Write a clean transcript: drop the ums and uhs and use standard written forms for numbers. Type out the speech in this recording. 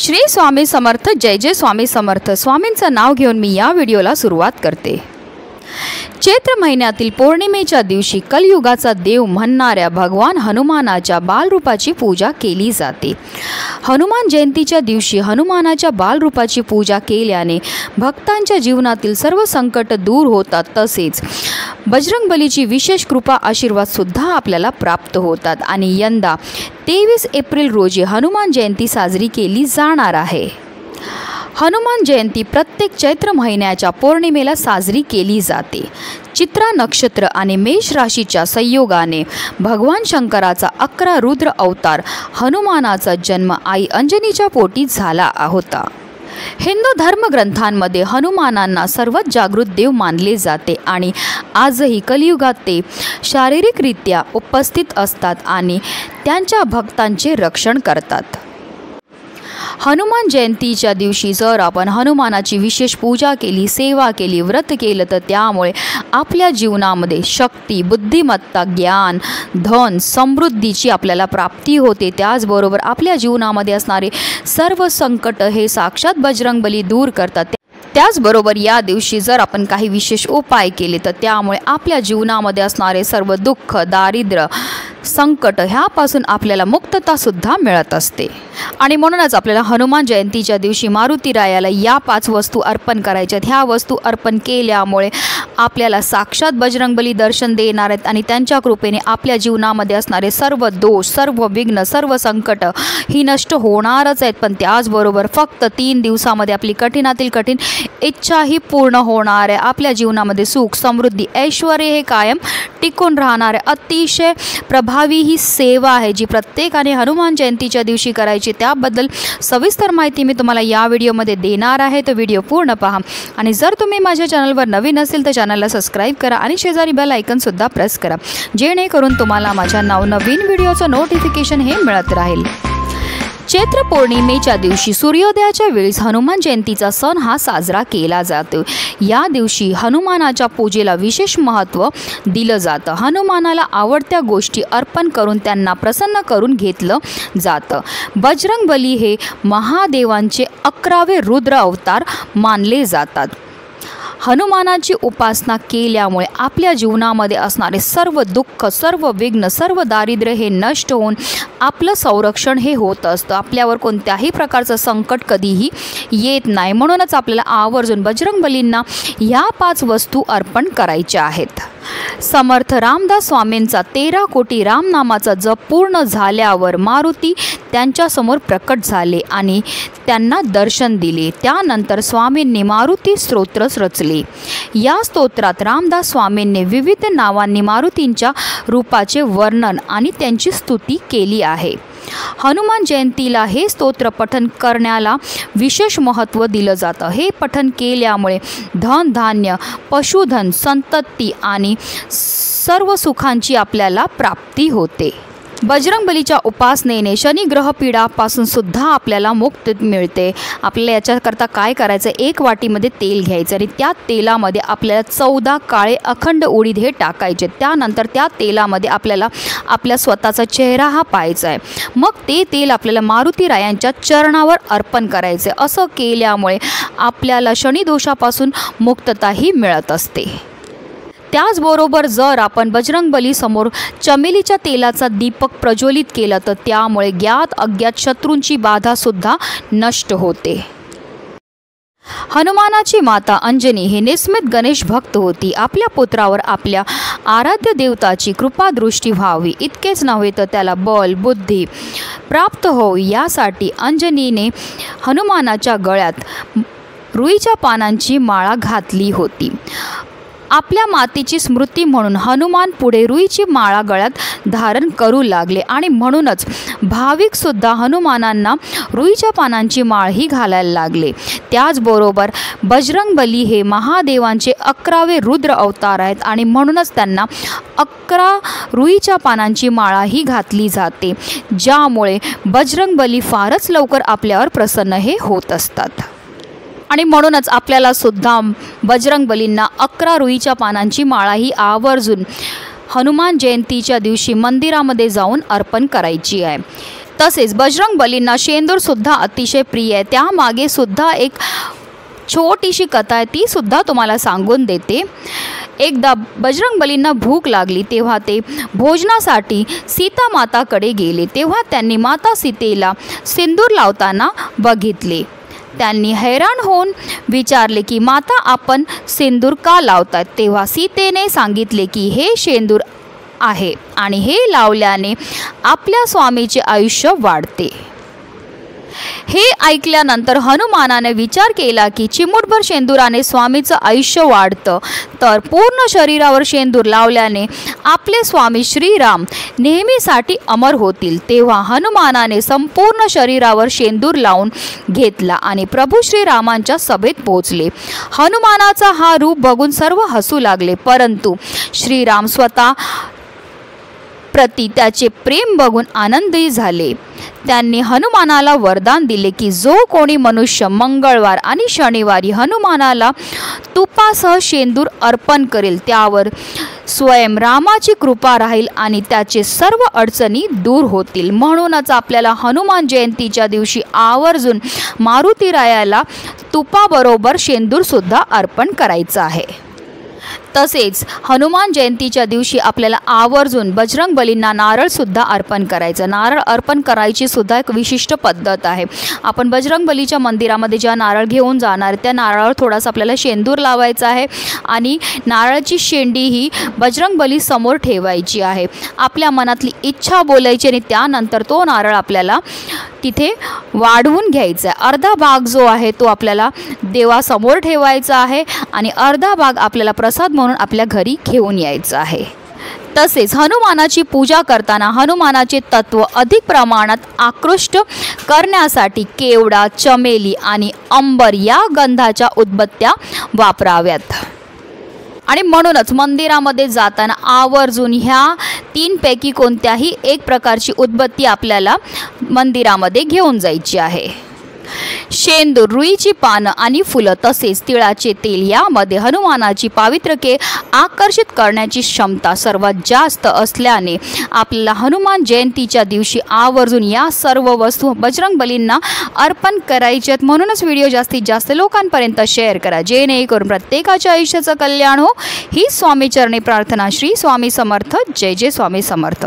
श्री स्वामी समर्थ। जय जय स्वामी समर्थ। स्वामींचं नाव घेऊन मी या व्हिडिओला सुरुवात करते। चैत्र महिन्यातील पौर्णिमेच्या दिवशी कलियुगाचा देव म्हणणाऱ्या भगवान हनुमानाच्या बालरूपाची पूजा केली जाते। हनुमान जयंतीच्या दिवशी हनुमानाच्या बालरूपाची पूजा केल्याने भक्तांच्या जीवनातील सर्व संकट दूर होतात, तसेच बजरंगबलीची विशेष कृपा आशीर्वाद सुद्धा आपल्याला प्राप्त होतात। आणि यंदा 23 एप्रिल रोजी हनुमान जयंती साजरी केली जाणार आहे। हनुमान जयंती प्रत्येक चैत्र महिन्याच्या पौर्णिमेला साजरी केली जाते। चित्रा नक्षत्र आणि मेष राशीच्या संयोगाने भगवान शंकराचा 11 रुद्र अवतार हनुमानाचा जन्म आई अंजनीच्या पोटी झाला होता। हिंदू धर्मग्रंथांमध्ये हनुमानांना सर्वात जागृत देव मानले जाते आणि आजही कलियुगात ते शारीरिकरित्या उपस्थित असतात आणि त्यांच्या भक्तांचे रक्षण करतात। हनुमान जयंतीच्या दिवशी जर आपण हनुमानाची विशेष पूजा केली, सेवा केली, व्रत केलं तर त्यामुळे आपल्या जीवनामध्ये शक्ती, बुद्धिमत्ता, ज्ञान, धन, समृद्धीची आपल्याला प्राप्ती होते। त्याचबरोबर आपल्या जीवनामध्ये असणारे सर्व संकट हे साक्षात बजरंगबली दूर करतात। त्याचबरोबर या दिवशी जर आपण काही विशेष उपाय केले तर त्यामुळे आपल्या जीवनामध्ये असणारे सर्व दुःख, दारिद्र्य, संकट ह्यापासून आपल्याला मुक्तता सुद्धा मिळत असते। आणि म्हणूनच आपल्याला हनुमान जयंतीच्या दिवशी मारुतीरायाला या 5 वस्तू अर्पण करायच्यात। ह्या वस्तू अर्पण केल्यामुळे आपल्याला साक्षात बजरंगबली दर्शन देणार आहेत आणि त्यांच्या कृपेने आपल्या जीवनामध्ये असणारे सर्व दोष, सर्व विघ्न, सर्व संकट ही नष्ट होणारच आहेत। पण त्याचबरोबर फक्त 3 दिवसामध्ये आपली कठीणातील कठीण इच्छाही पूर्ण होणार आहे। आपल्या जीवनामध्ये सुख, समृद्धी, ऐश्वर्य हे कायम टिकून राहणार आहे। अतिशय प्रभावी ही सेवा आहे जी प्रत्येकाने हनुमान जयंतीच्या दिवशी करायची। त्याबद्दल सविस्तर माहिती मी तुम्हाला या व्हिडिओमध्ये देणार आहे, तर व्हिडिओ पूर्ण पहा। आणि जर तुम्ही माझ्या चॅनलवर नवीन असेल तर चॅनलला सबस्क्राईब करा आणि शेजारी बेल आयकॉन सुद्धा प्रेस करा, जेणेकरून तुम्हाला माझ्या नवनवीन व्हिडिओचं नोटिफिकेशन हे मिळत राहील। चैत्र पौर्णिमेच्या दिवशी सूर्योदयाच्या वेळेस हनुमान जयंतीचा सण हा साजरा केला जातो। या दिवशी हनुमानाच्या पूजेला विशेष महत्त्व दिलं जातं। हनुमानाला आवडत्या गोष्टी अर्पण करून त्यांना प्रसन्न करून घेतलं जातं। बजरंगबली हे महादेवांचे 11वे रुद्र अवतार मानले जातात। हनुमानाची उपासना केल्यामुळे आपल्या जीवनामध्ये असणारे सर्व दुःख, सर्व विघ्न, सर्व दारिद्र्य हे नष्ट होऊन आपलं संरक्षण हे होत असतं। आपल्यावर कोणत्याही प्रकारचं संकट कधीही येत नाही। म्हणूनच आपल्याला आवर्जून बजरंगबलींना ह्या 5 वस्तू अर्पण करायच्या आहेत। समर्थ रामदास स्वामींचा 13 कोटी रामनामाचा जप पूर्ण झाल्यावर मारुती त्यांच्यासमोर प्रकट झाले आणि त्यांना दर्शन दिले। त्यानंतर स्वामींनी मारुती स्तोत्र रचले। या स्तोत्रात रामदास स्वामींनी विविध नावांनी मारुतींच्या रूपाचे वर्णन आणि त्यांची स्तुती केली आहे। हनुमान जयंतीला हे स्तोत्र पठण करण्याला विशेष महत्त्व दिलं जातं। हे पठण केल्यामुळे धन, धान्य, पशुधन, संतती आणि सर्व सुखांची आपल्याला प्राप्ती होते। बजरंगबलीच्या उपासनेने शनी ग्रह पीडापासून सुद्धा आपल्याला मुक्ती मिळते। आपल्याला याच्याकरता काय करायचं, 1 वाटीमध्ये तेल घ्यायचं आणि त्या तेलामध्ये आपल्याला 14 काळे अखंड उडीद हे टाकायचे। त्यानंतर त्या तेलामध्ये आपल्याला आपल्या स्वतःचा चेहरा हा पाहायचा आहे। मग ते तेल आपल्याला मारुतीरायांच्या चरणावर अर्पण करायचे। असं केल्यामुळे आपल्याला शनिदोषापासून मुक्तताही मिळत असते। त्याचबरोबर जर आपण बजरंगबली समोर चमेलीच्या तेलाचा दीपक प्रज्वलित केला तर त्यामुळे ज्ञात अज्ञात शत्रूंची बाधा सुद्धा नष्ट होते। हनुमानाची माता अंजनी हे निस्मित गणेश भक्त होती। आपल्या पुत्रावर आपल्या आराध्य देवताची कृपादृष्टी व्हावी इतकेच नव्हे तर त्याला बल, बुद्धी प्राप्त होवी यासाठी अंजनीने हनुमानाच्या गळ्यात रुईच्या पानांची माळा घातली होती। आपल्या मातेची स्मृती म्हणून हनुमान पुढे रुईची माळा गळ्यात धारण करू लागले आणि म्हणूनच भाविक सुद्धा हनुमानांना रुईच्या पानांची माळ ही घालायला लागले। त्याचबरोबर बजरंगबली हे महादेवांचे 11वे रुद्र अवतार आहेत आणि म्हणूनच त्यांना 11 रुईच्या पानांची माळा ही घातली जाते, ज्यामुळे बजरंगबली फारच लवकर आपल्यावर प्रसन्न हे होत असतात। आणि म्हणूनच आपल्याला सुद्धा बजरंगबलींना 11 रुईच्या पानांची माळा ही आवर्जून हनुमान जयंतीच्या दिवशी मंदिरामध्ये जाऊन अर्पण करायची आहे। तसेच बजरंग बलींना शेंदूर सुद्धा अतिशय प्रिय आहे। त्यामागे सुद्धा एक छोटीशी कथा आहे, ती सुद्धा तुम्हाला सांगून देते। एकदा बजरंग बलींना भूक लागली तेव्हा ते भोजनासाठी सीता माताकडे गेले। तेव्हा त्यांनी माता सीतेला सिंदूर लावताना बघितले। त्यांनी हैराण होऊन विचारले की माता, आपण सिंदूर का लावतात? तेव्हा सीतेने सांगितले की हे शेंदूर आहे आणि हे लावल्याने आपल्या स्वामीचे आयुष्य वाढते। हे ऐकल्यानंतर हनुमानाने विचार केला की चिमूटभर शेंदुराने स्वामीचं आयुष्य वाढतं, तर पूर्ण शरीरावर शेंदूर लावल्याने आपले स्वामी श्रीराम नेहमीसाठी अमर होतील। तेव्हा हनुमानाने संपूर्ण शरीरावर शेंदूर लावून घेतला आणि प्रभू श्रीरामांच्या सभेत पोहोचले। हनुमानाचा हा रूप बघून सर्व हसू लागले, परंतु श्रीराम स्वतः प्रति त्याचे प्रेम बघून आनंदी झाले। त्यांनी हनुमानाला वरदान दिले की जो कोणी मनुष्य मंगळवार आणि शनिवारी हनुमानाला तुपासह शेंदूर अर्पण करेल त्यावर स्वयं रामाची कृपा राहील आणि त्याचे सर्व अडचणी दूर होतील। म्हणूनच आपल्याला हनुमान जयंतीच्या दिवशी आवर्जून मारुतीरायाला तुपाबरोबर शेंदूर सुद्धा अर्पण करायचं आहे। तसेच हनुमान जयंतीच्या दिवशी आपल्याला आवर्जून बजरंग बलींना नारळ सुद्धा अर्पण करायचं। नारळ अर्पण करायची सुद्धा एक विशिष्ट पद्धत आहे। आपण बजरंग बलीच्या मंदिरामध्ये ज्या नारळ घेऊन जाणार त्या नारळावर थोडासा आपल्याला शेंदूर लावायचा आहे आणि नारळाची शेंडी ही बजरंग बली समोर ठेवायची आहे। आपल्या मनातली इच्छा बोलायची आणि त्यानंतर तो नारळ आपल्याला तिथे वाढवून घ्यायचा आहे। अर्धा भाग जो आहे तो आपल्याला देवासमोर ठेवायचा आहे आणि अर्धा भाग आपल्याला प्रसाद म्हणून आपल्या घरी घेऊन यायचं आहे। तसेच हनुमानाची पूजा करताना हनुमानाचे तत्व अधिक प्रमाणात आकृष्ट करण्यासाठी केवडा, चमेली आणि अंबर या गंधाच्या उदबत्त्या वापराव्यात। आणि म्हणूनच मंदिरामध्ये जाताना आवर्जून ह्या 3 पैकी कोणत्याही एक प्रकारची उदबत्ती आपल्याला मंदिरामध्ये घेऊन जायची आहे। शेंदूर, रुईची पानं आणि फुलं तसेच तिळाचे तेल यामध्ये हनुमानाची पावित्र्यके आकर्षित करण्याची क्षमता सर्वात जास्त असल्याने आपल्याला हनुमान जयंतीच्या दिवशी आवर्जून या सर्व वस्तू बजरंग बलींना अर्पण करायच्यात। म्हणूनच व्हिडिओ जास्तीत जास्त लोकांपर्यंत शेअर करा, जेणेकरून प्रत्येकाच्या आयुष्याचं कल्याण हो। ही स्वामी चरणी प्रार्थना। श्री स्वामी समर्थ। जय जय स्वामी समर्थ।